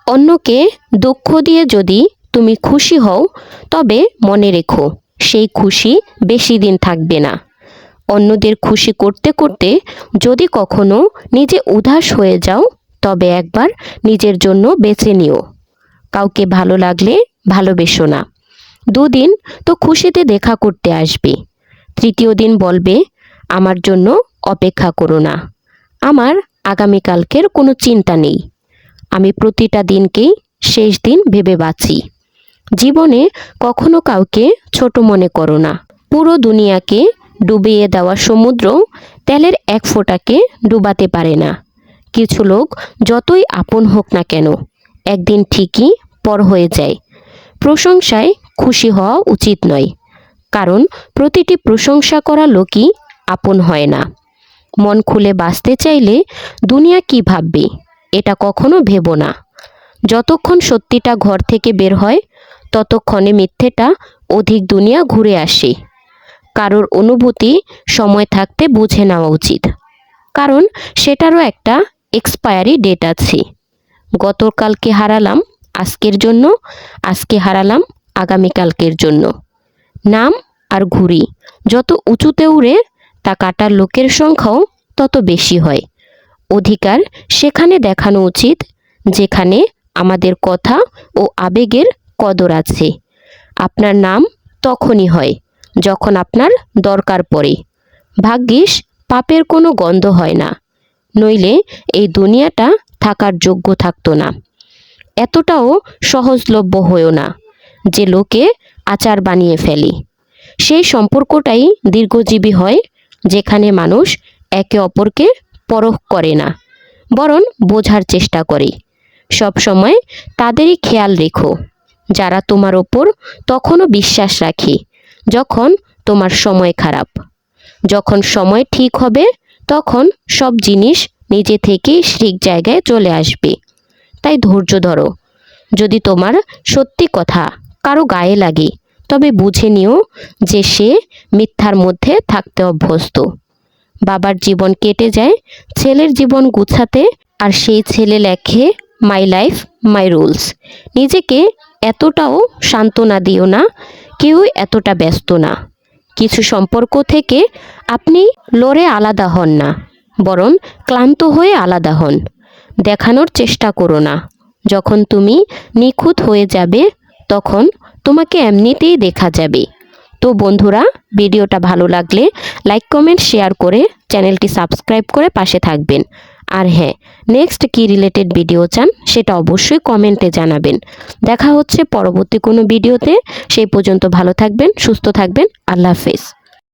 অন্যকে দুঃখ দিয়ে যদি তুমি খুশি হও, তবে মনে রেখো সেই খুশি বেশি দিন থাকবে না। অন্যদের খুশি করতে করতে যদি কখনো নিজে উদাস হয়ে যাও, তবে একবার নিজের জন্য বেঁচে নিও। কাউকে ভালো লাগলে ভালোবেসো না। 2 দিন তো খুশিতে দেখা করতে আসবে, তৃতীয় দিন বলবে আমার জন্য অপেক্ষা করো না। আমার আগামীকালকের কোনো চিন্তা নেই। আমি প্রতিটা দিনকেই শেষ দিন ভেবে বাঁচি। জীবনে কখনো কাউকে ছোট মনে করো না। পুরো দুনিয়াকে ডুবিয়ে দেওয়া সমুদ্র তেলের এক ফোঁটাকে ডুবাতে পারে না। কিছু লোক যতই আপন হোক না কেন, একদিন ঠিকই পর হয়ে যায়। প্রশংসায় খুশি হওয়া উচিত নয়, কারণ প্রতিটি প্রশংসা করা লোকই আপন হয় না। মন খুলে বাঁচতে চাইলে দুনিয়া কি ভাববে এটা কখনো ভেবো না। যতক্ষণ সত্যিটা ঘর থেকে বের হয়, ততক্ষণে মিথ্যেটা অধিক দুনিয়া ঘুরে আসে। কারোর অনুভূতি সময় থাকতে বুঝে নেওয়া উচিত, কারণ সেটারও একটা এক্সপায়ারি ডেট আছে। গতকালকে হারালাম আজকের জন্য, আজকে হারালাম আগামীকালকের জন্য। নাম আর ঘুড়ি যত উঁচুতে উড়ে, তা কাটার লোকের সংখ্যাও তত বেশি হয়। অধিকার সেখানে দেখানো উচিত যেখানে আমাদের কথা ও আবেগের কদর আছে। আপনার নাম তখনই হয় যখন আপনার দরকার পড়ে। ভাগ্যিস পাপের কোনো গন্ধ হয় না, নইলে এই দুনিয়াটা থাকার যোগ্য থাকতো না। এতটাও সহজলভ্য হয়েও না যে লোকে আচার বানিয়ে ফেলে। সেই সম্পর্কটাই দীর্ঘজীবী হয় যেখানে মানুষ একে অপরকে পরখ করে না, বরং বোঝার চেষ্টা করে। সব সময় তাদেরই খেয়াল রেখো যারা তোমার ওপর তখনও বিশ্বাস রাখে যখন তোমার সময় খারাপ। যখন সময় ঠিক হবে, তখন সব জিনিস নিজে থেকেই ঠিক জায়গায় চলে আসবে। তাই ধৈর্য ধরো। যদি তোমার সত্যি কথা কারো গায়ে লাগে, তবে বুঝে নিও যে সে মিথ্যার মধ্যে থাকতে অভ্যস্ত। বাবার জীবন কেটে যায় ছেলের জীবন গুছাতে, আর সেই ছেলে লেখে মাই লাইফ মাই রুলস। নিজেকে এতটাও সান্ত্বনা দিও না, কেউই এতটা ব্যস্ত না। কিছু সম্পর্ক থেকে আপনি লড়ে আলাদা হন না, বরং ক্লান্ত হয়ে আলাদা হন। দেখানোর চেষ্টা করো না। যখন তুমি নিখুঁত হয়ে যাবে, তখন তোমাকে এমনিতেই দেখা যাবে। তো বন্ধুরা, ভিডিওটা ভালো লাগলে লাইক কমেন্ট শেয়ার করে চ্যানেলটি সাবস্ক্রাইব করে পাশে থাকবেন। আর হ্যাঁ, নেক্সট কি রিলেটেড ভিডিও চান সেটা অবশ্যই কমেন্টে জানাবেন। দেখা হচ্ছে পরবর্তী কোনো ভিডিওতে। সেই পর্যন্ত ভালো থাকবেন, সুস্থ থাকবেন। আল্লাহ হাফেজ।